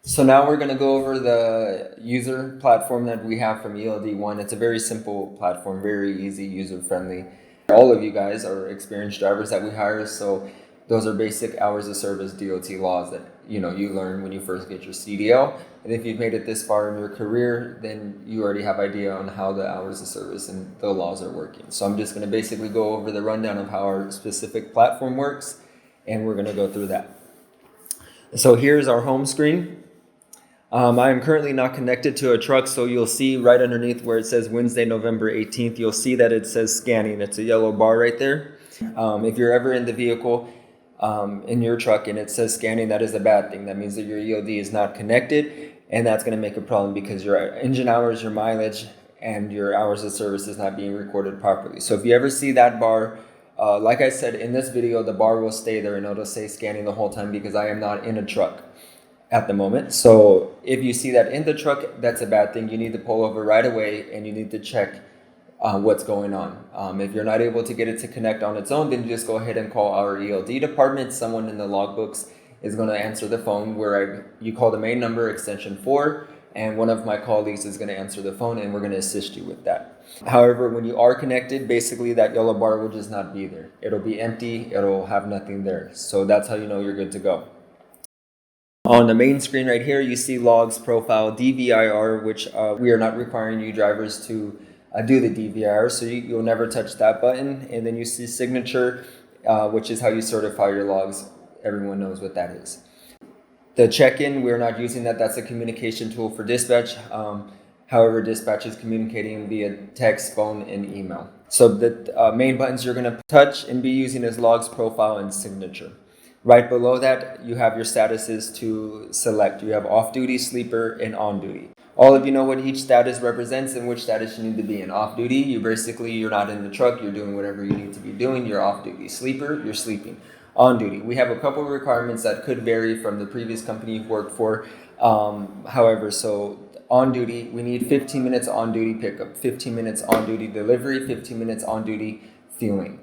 So now we're going to go over the user platform that we have from ELD1. It's a very simple platform, very easy, user-friendly. All of you guys are experienced drivers that we hire, so those are basic hours of service DOT laws that you learn when you first get your CDL. And if you've made it this far in your career, then you already have idea on how the hours of service and the laws are working. So I'm just going to basically go over the rundown of how our specific platform works, and we're going to go through that. So here's our home screen. I am currently not connected to a truck, so you'll see right underneath where it says Wednesday, November 18th, you'll see that it says scanning. It's a yellow bar right there. If you're ever in the vehicle in your truck and it says scanning, that is a bad thing. That means that your ELD is not connected, and that's going to make a problem because your engine hours, your mileage, and your hours of service is not being recorded properly. So if you ever see that bar, like I said in this video, the bar will stay there and it'll say scanning the whole time because I am not in a truck at the moment. So if you see that in the truck, that's a bad thing. You need to pull over right away and you need to check what's going on. If you're not able to get it to connect on its own, then you just go ahead and call our ELD department. Someone in the logbooks is going to answer the phone where you call the main number, extension 4, and one of my colleagues is going to answer the phone and we're going to assist you with that. However, when you are connected, basically that yellow bar will just not be there. It'll be empty. It'll have nothing there. So that's how you know you're good to go. On the main screen right here, you see logs, profile, DVIR, which we are not requiring you drivers to do the DVIR, so you'll never touch that button. And then you see signature, which is how you certify your logs. Everyone knows what that is. The check-in, we're not using that. That's a communication tool for dispatch. However, dispatch is communicating via text, phone, and email. So the main buttons you're going to touch and be using is logs, profile, and signature. Right below that, you have your statuses to select. You have off-duty, sleeper, and on-duty. All of you know what each status represents and which status you need to be in. Off-duty, you're not in the truck, you're doing whatever you need to be doing. You're off-duty. Sleeper, you're sleeping. On-duty, we have a couple of requirements that could vary from the previous company you've worked for. However, so on-duty, we need 15 minutes on-duty pickup, 15 minutes on-duty delivery, 15 minutes on-duty fueling.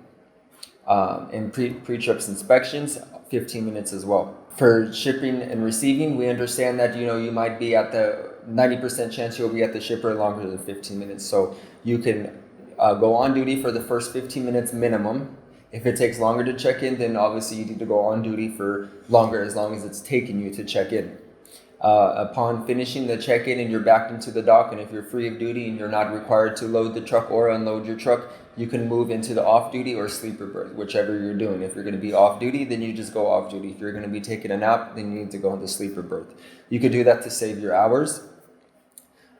And pre-trips inspections, 15 minutes as well. For shipping and receiving, we understand that you might be at the 90% chance you'll be at the shipper longer than 15 minutes. So you can go on duty for the first 15 minutes minimum. If it takes longer to check in, then obviously you need to go on duty for longer, as long as it's taking you to check in. Upon finishing the check-in and you're backed into the dock, and if you're free of duty and you're not required to load the truck or unload your truck, you can move into the off-duty or sleeper berth, whichever you're doing. If you're going to be off-duty, then you just go off-duty. If you're going to be taking a nap, then you need to go into sleeper berth. You could do that to save your hours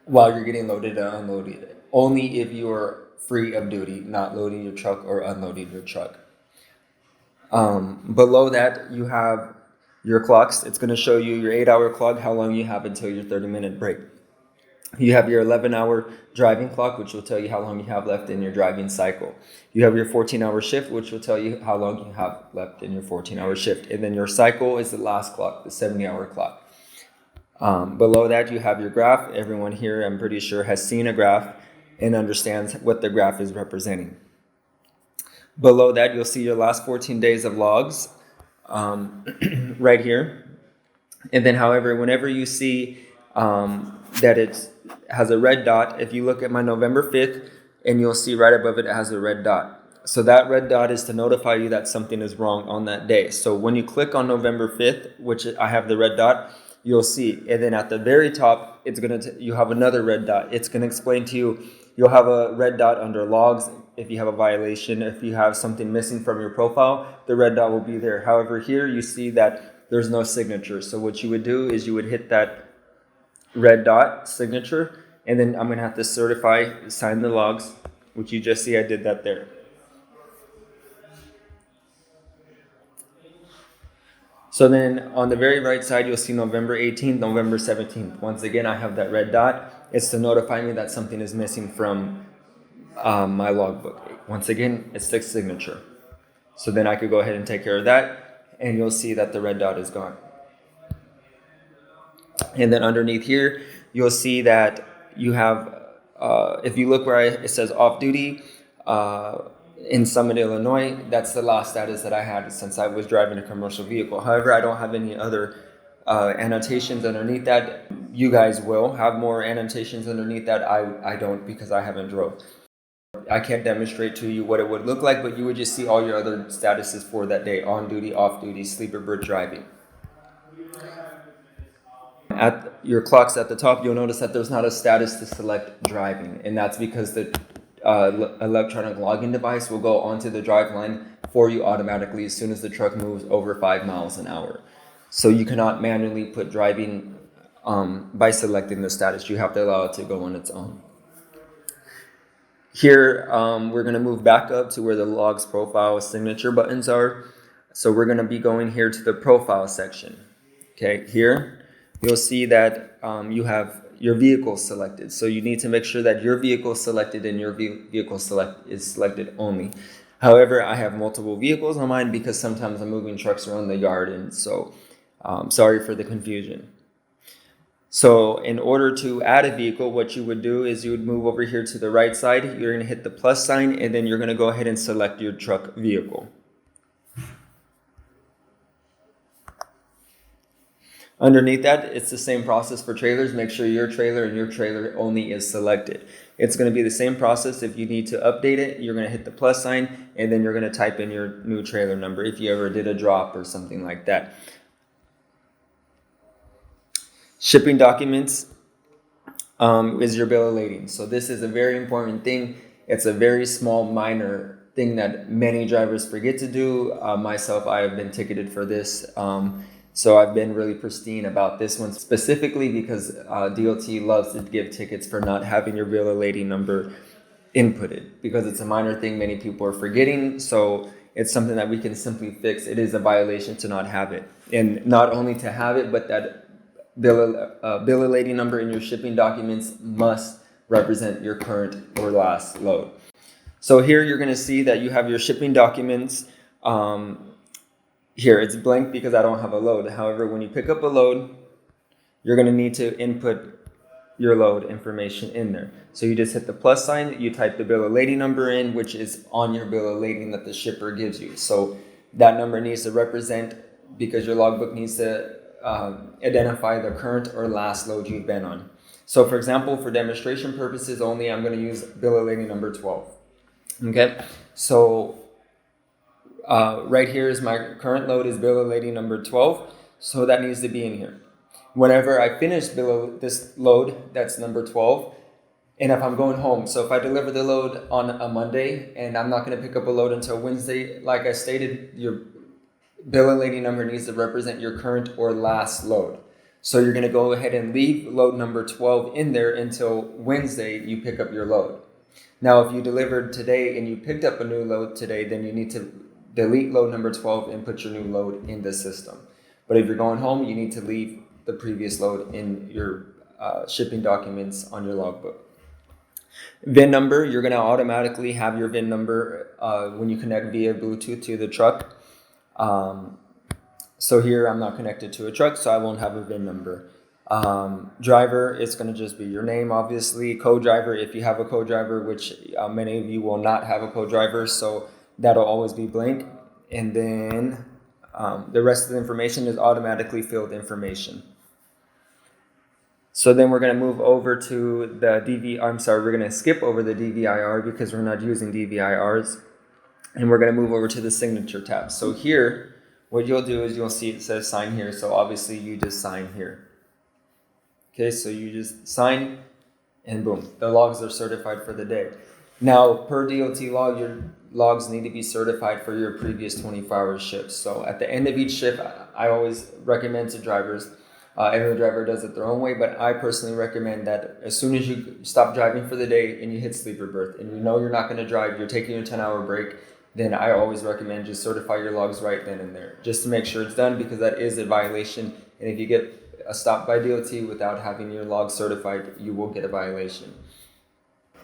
while you're getting loaded and unloaded. Only if you are free of duty, not loading your truck or unloading your truck. Below that, you have your clocks. It's going to show you your 8-hour clock, how long you have until your 30-minute break. You have your 11-hour driving clock, which will tell you how long you have left in your driving cycle. You have your 14-hour shift, which will tell you how long you have left in your 14-hour shift. And then your cycle is the last clock, the 70-hour clock. Below that, you have your graph. Everyone here, I'm pretty sure, has seen a graph and understands what the graph is representing. Below that, you'll see your last 14 days of logs right here. And then, however, whenever you see that it has a red dot, if you look at my November 5th, and you'll see right above it, it has a red dot. So that red dot is to notify you that something is wrong on that day. So when you click on November 5th, which I have the red dot, you'll see. And then at the very top, you have another red dot. It's going to explain to you, you'll have a red dot under logs. If you have a violation, if you have something missing from your profile, the red dot will be there. However, here you see that there's no signature. So what you would do is you would hit that red dot signature, and then I'm going to have to sign the logs, which you just see I did that there. So then on the very right side, you'll see November 18th, November 17th. Once again, I have that red dot. It's to notify me that something is missing from my logbook. Once again, it's the signature. So then I could go ahead and take care of that, and you'll see that the red dot is gone. And then underneath here, you'll see that you have, if you look where it says off-duty, in Summit, Illinois, that's the last status that I had since I was driving a commercial vehicle. However, I don't have any other annotations underneath that. You guys will have more annotations underneath that. I don't, because I haven't drove. I can't demonstrate to you what it would look like, but you would just see all your other statuses for that day: on duty, off duty, sleeper berth, driving. At your clocks at the top, you'll notice that there's not a status to select driving, and that's because the electronic login device will go onto the drive line for you automatically as soon as the truck moves over 5 miles an hour. So you cannot manually put driving by selecting the status. You have to allow it to go on its own. Here, we're going to move back up to where the logs profile signature buttons are. So we're going to be going here to the profile section. Okay, here you'll see that you have your vehicle selected. So you need to make sure that your vehicle is selected and your vehicle is selected only. However, I have multiple vehicles on mine because sometimes I'm moving trucks around the yard, and so sorry for the confusion. So in order to add a vehicle, what you would do is you would move over here to the right side. You're going to hit the plus sign, and then you're going to go ahead and select your truck vehicle. Underneath that, it's the same process for trailers. Make sure your trailer and your trailer only is selected. It's going to be the same process. If you need to update it, you're going to hit the plus sign, and then you're going to type in your new trailer number if you ever did a drop or something like that. Shipping documents is your bill of lading. So this is a very important thing. It's a very small, minor thing that many drivers forget to do. Myself, I have been ticketed for this. So I've been really pristine about this one specifically because DOT loves to give tickets for not having your bill of lading number inputted, because it's a minor thing many people are forgetting. So it's something that we can simply fix. It is a violation to not have it, and not only to have it, but that bill of lading number in your shipping documents must represent your current or last load. So here you're going to see that you have your shipping documents. Here it's blank because I don't have a load. However, when you pick up a load, you're going to need to input your load information in there. So you just hit the plus sign, you type the bill of lading number in, which is on your bill of lading that the shipper gives you. So that number needs to represent, because your logbook needs to identify the current or last load you've been on. So for example, for demonstration purposes only, I'm going to use bill of lading number 12. Okay, so right here is my current load is bill of lading number 12, so that needs to be in here. Whenever I finish this load, that's number 12, and if I'm going home, so if I deliver the load on a Monday and I'm not going to pick up a load until Wednesday, like I stated, your bill of lading number needs to represent your current or last load. So you're going to go ahead and leave load number 12 in there until Wednesday you pick up your load. Now, if you delivered today and you picked up a new load today, then you need to delete load number 12 and put your new load in the system. But if you're going home, you need to leave the previous load in your shipping documents on your logbook. VIN number, you're going to automatically have your VIN number when you connect via Bluetooth to the truck. So here I'm not connected to a truck, so I won't have a VIN number. Driver, it's going to just be your name, obviously. Co-driver, if you have a co-driver, which many of you will not have a co-driver, so that'll always be blank. And then the rest of the information is automatically filled information. So then we're going to move over to the we're going to skip over the DVIR because we're not using DVIRs. And we're going to move over to the signature tab. So here, what you'll do is you'll see it says sign here. So obviously you just sign here. Okay, so you just sign and boom, the logs are certified for the day. Now, per DOT law, your logs need to be certified for your previous 24-hour shifts. So at the end of each shift, I always recommend to drivers, every driver does it their own way, but I personally recommend that as soon as you stop driving for the day and you hit sleeper berth and you know you're not going to drive, you're taking your 10-hour break, then I always recommend just certify your logs right then and there, just to make sure it's done, because that is a violation. And if you get stopped by DOT without having your logs certified, you will get a violation.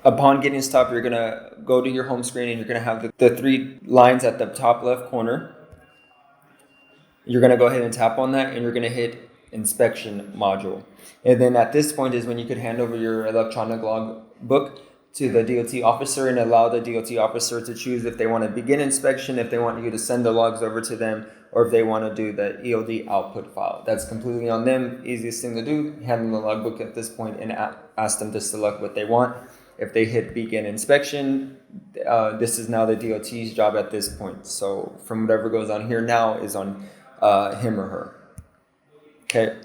Upon getting stopped, you're going to go to your home screen and you're going to have the 3 lines at the top left corner. You're going to go ahead and tap on that and you're going to hit inspection module. And then at this point is when you could hand over your electronic log book to the DOT officer and allow the DOT officer to choose if they want to begin inspection, if they want you to send the logs over to them, or if they want to do the ELD output file. That's completely on them. Easiest thing to do, hand them the logbook at this point and ask them to select what they want. If they hit begin inspection, this is now the DOT's job at this point. So from whatever goes on here now is on him or her. Okay.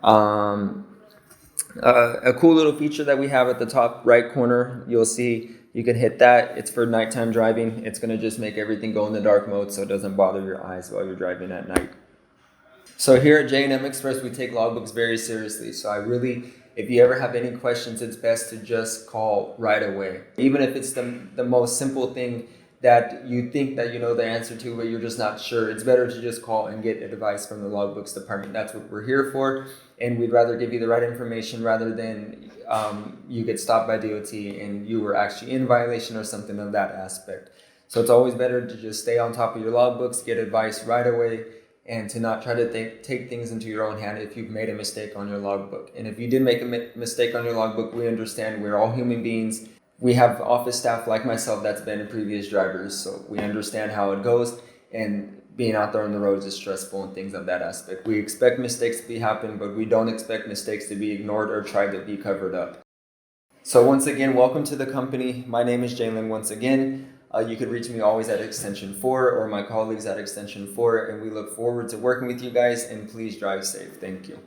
A cool little feature that we have at the top right corner, you'll see you can hit that. It's for nighttime driving. It's going to just make everything go in the dark mode so it doesn't bother your eyes while you're driving at night. So here at J&M Express, we take logbooks very seriously. So if you ever have any questions, it's best to just call right away. Even if it's the most simple thing that you think that you know the answer to, but you're just not sure, it's better to just call and get advice from the logbooks department. That's what we're here for. And we'd rather give you the right information rather than you get stopped by DOT and you were actually in violation or something of that aspect. So it's always better to just stay on top of your logbooks, get advice right away, and to not try to take things into your own hand if you've made a mistake on your logbook. And if you did make a mistake on your logbook, we understand. We're all human beings. We have office staff like myself that's been previous drivers, so we understand how it goes. And being out there on the roads is stressful and things of that aspect. We expect mistakes to happen, but we don't expect mistakes to be ignored or tried to be covered up. So once again, welcome to the company. My name is Jalen once again. You could reach me always at extension 4 or my colleagues at extension 4, and we look forward to working with you guys, and please drive safe. Thank you.